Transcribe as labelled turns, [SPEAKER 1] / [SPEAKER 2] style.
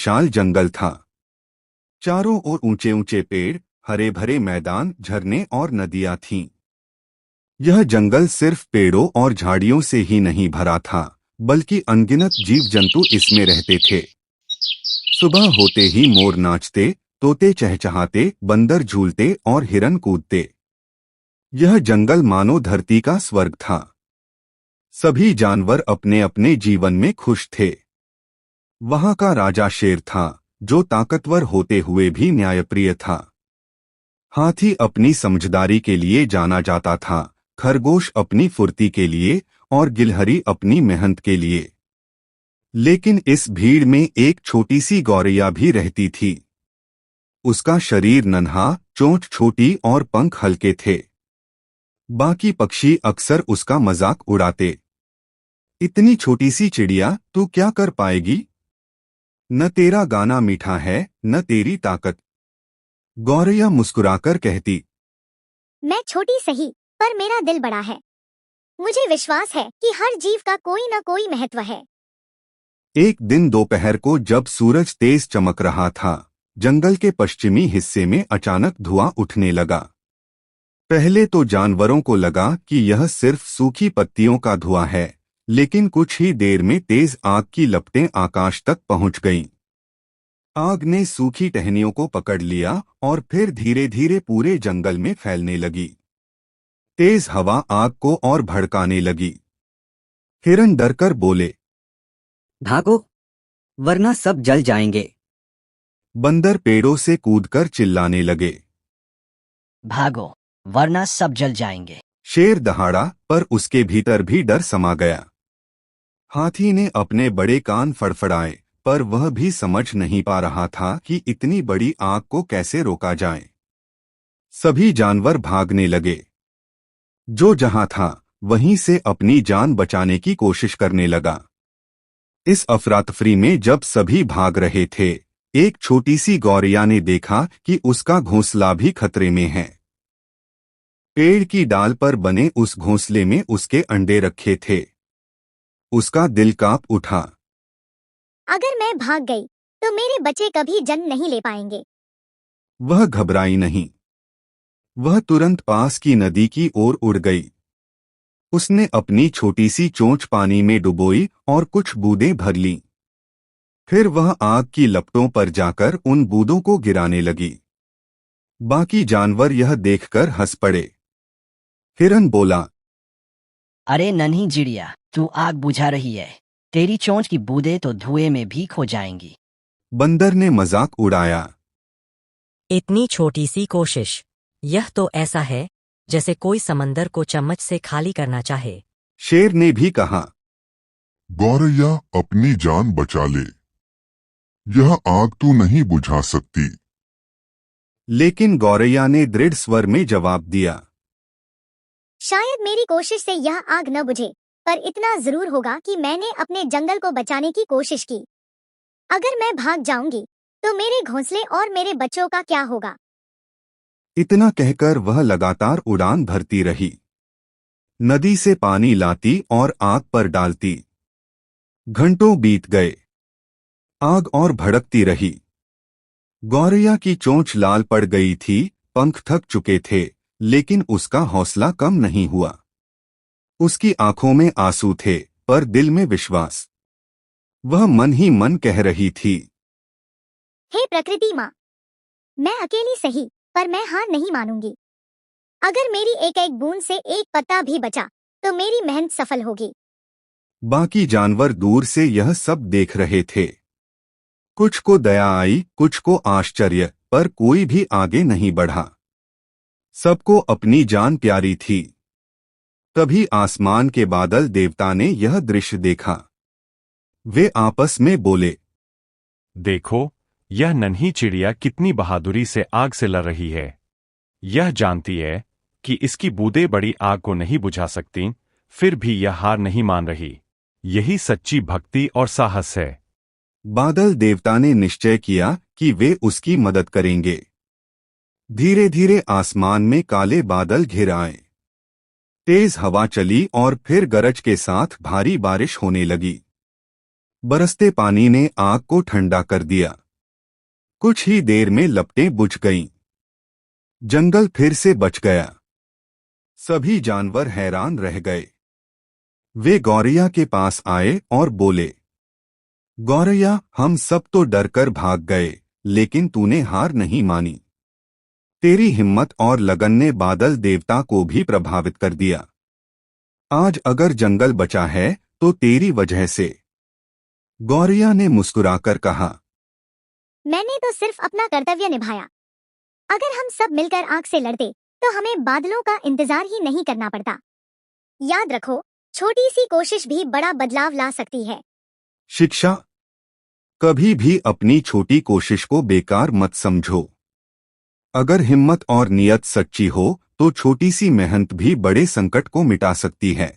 [SPEAKER 1] विशाल जंगल था। चारों ओर ऊंचे ऊंचे पेड़, हरे भरे मैदान, झरने और नदियां थीं। यह जंगल सिर्फ पेड़ों और झाड़ियों से ही नहीं भरा था, बल्कि अनगिनत जीव जंतु इसमें रहते थे। सुबह होते ही मोर नाचते, तोते चहचहाते, बंदर झूलते और हिरन कूदते। यह जंगल मानो धरती का स्वर्ग था। सभी जानवर अपने अपने जीवन में खुश थे। वहां का राजा शेर था, जो ताकतवर होते हुए भी न्यायप्रिय था। हाथी अपनी समझदारी के लिए जाना जाता था, खरगोश अपनी फुर्ती के लिए और गिलहरी अपनी मेहनत के लिए। लेकिन इस भीड़ में एक छोटी सी गौरैया भी रहती थी। उसका शरीर नन्हा, चोंच छोटी और पंख हल्के थे। बाकी पक्षी अक्सर उसका मजाक उड़ाते। इतनी छोटी सी चिड़िया, तू क्या कर पाएगी? न तेरा गाना मीठा है, न तेरी ताकत। गौरैया मुस्कुराकर कहती,
[SPEAKER 2] मैं छोटी सही, पर मेरा दिल बड़ा है। मुझे विश्वास है कि हर जीव का कोई न कोई महत्व है।
[SPEAKER 1] एक दिन दोपहर को जब सूरज तेज चमक रहा था, जंगल के पश्चिमी हिस्से में अचानक धुआं उठने लगा। पहले तो जानवरों को लगा कि यह सिर्फ सूखी पत्तियों का धुआं है, लेकिन कुछ ही देर में तेज आग की लपटें आकाश तक पहुंच गईं। आग ने सूखी टहनियों को पकड़ लिया और फिर धीरे धीरे पूरे जंगल में फैलने लगी। तेज हवा आग को और भड़काने लगी। हिरन डरकर बोले,
[SPEAKER 3] भागो, वरना सब जल जाएंगे।
[SPEAKER 1] बंदर पेड़ों से कूदकर चिल्लाने लगे।
[SPEAKER 4] भागो, वरना सब जल जाएंगे।
[SPEAKER 1] शेर दहाड़ा, पर उसके भीतर भी डर समा गया। हाथी ने अपने बड़े कान फड़फड़ाए, पर वह भी समझ नहीं पा रहा था कि इतनी बड़ी आग को कैसे रोका जाए। सभी जानवर भागने लगे। जो जहां था, वहीं से अपनी जान बचाने की कोशिश करने लगा। इस अफरातफरी में जब सभी भाग रहे थे, एक छोटी सी गौरैया ने देखा कि उसका घोंसला भी खतरे में है। पेड़ की डाल पर बने उस घोंसले में उसके अंडे रखे थे। उसका दिल कांप उठा।
[SPEAKER 2] अगर मैं भाग गई, तो मेरे बच्चे कभी जन्म नहीं ले पाएंगे।
[SPEAKER 1] वह घबराई नहीं। वह तुरंत पास की नदी की ओर उड़ गई। उसने अपनी छोटी सी चोंच पानी में डुबोई और कुछ बूंदें भर लीं। फिर वह आग की लपटों पर जाकर उन बूंदों को गिराने लगी। बाकी जानवर यह देखकर हंस पड़े। हिरन बोला,
[SPEAKER 4] अरे नन्ही चिड़िया, तू आग बुझा रही है। तेरी चोंच की बूंदें तो धुएं में भी खो जाएंगी।
[SPEAKER 1] बंदर ने मजाक उड़ाया।
[SPEAKER 5] इतनी छोटी सी कोशिश, यह तो ऐसा है जैसे कोई समंदर को चम्मच से खाली करना चाहे।
[SPEAKER 1] शेर ने भी कहा,
[SPEAKER 6] गौरैया, अपनी जान बचा ले। यह आग तू नहीं बुझा सकती।
[SPEAKER 1] लेकिन गौरैया ने दृढ़ स्वर में जवाब दिया,
[SPEAKER 2] शायद मेरी कोशिश से यह आग न बुझे, पर इतना जरूर होगा कि मैंने अपने जंगल को बचाने की कोशिश की। अगर मैं भाग जाऊंगी, तो मेरे घोंसले और मेरे बच्चों का क्या होगा?
[SPEAKER 1] इतना कहकर वह लगातार उड़ान भरती रही। नदी से पानी लाती और आग पर डालती। घंटों बीत गए। आग और भड़कती रही। गौरैया की चोंच लाल पड़ गई थी, पंख थक चुके थे, लेकिन उसका हौसला कम नहीं हुआ। उसकी आंखों में आंसू थे, पर दिल में विश्वास। वह मन ही मन कह रही थी,
[SPEAKER 2] हे प्रकृति माँ, मैं अकेली सही, पर मैं हार नहीं मानूंगी। अगर मेरी एक एक बूंद से एक पत्ता भी बचा, तो मेरी मेहनत सफल होगी।
[SPEAKER 1] बाकी जानवर दूर से यह सब देख रहे थे। कुछ को दया आई, कुछ को आश्चर्य, पर कोई भी आगे नहीं बढ़ा। सबको अपनी जान प्यारी थी। तभी आसमान के बादल देवता ने यह दृश्य देखा। वे आपस में बोले,
[SPEAKER 7] देखो, यह नन्ही चिड़िया कितनी बहादुरी से आग से लड़ रही है। यह जानती है कि इसकी बूंदें बड़ी आग को नहीं बुझा सकती, फिर भी यह हार नहीं मान रही। यही सच्ची भक्ति और साहस है।
[SPEAKER 1] बादल देवता ने निश्चय किया कि वे उसकी मदद करेंगे। धीरे धीरे आसमान में काले बादल घिर आए। तेज हवा चली और फिर गरज के साथ भारी बारिश होने लगी। बरसते पानी ने आग को ठंडा कर दिया। कुछ ही देर में लपटें बुझ गईं। जंगल फिर से बच गया। सभी जानवर हैरान रह गए। वे गौरैया के पास आए और बोले, गौरैया, हम सब तो डरकर भाग गए, लेकिन तूने हार नहीं मानी। तेरी हिम्मत और लगन ने बादल देवता को भी प्रभावित कर दिया। आज अगर जंगल बचा है तो तेरी वजह से। गौरैया ने मुस्कुराकर कहा,
[SPEAKER 2] मैंने तो सिर्फ अपना कर्तव्य निभाया। अगर हम सब मिलकर आग से लड़ते तो हमें बादलों का इंतजार ही नहीं करना पड़ता। याद रखो, छोटी सी कोशिश भी बड़ा बदलाव ला सकती है।
[SPEAKER 1] शिक्षा। कभी भी अपनी छोटी कोशिश को बेकार मत समझो। अगर हिम्मत और नियत सच्ची हो तो छोटी सी मेहनत भी बड़े संकट को मिटा सकती है।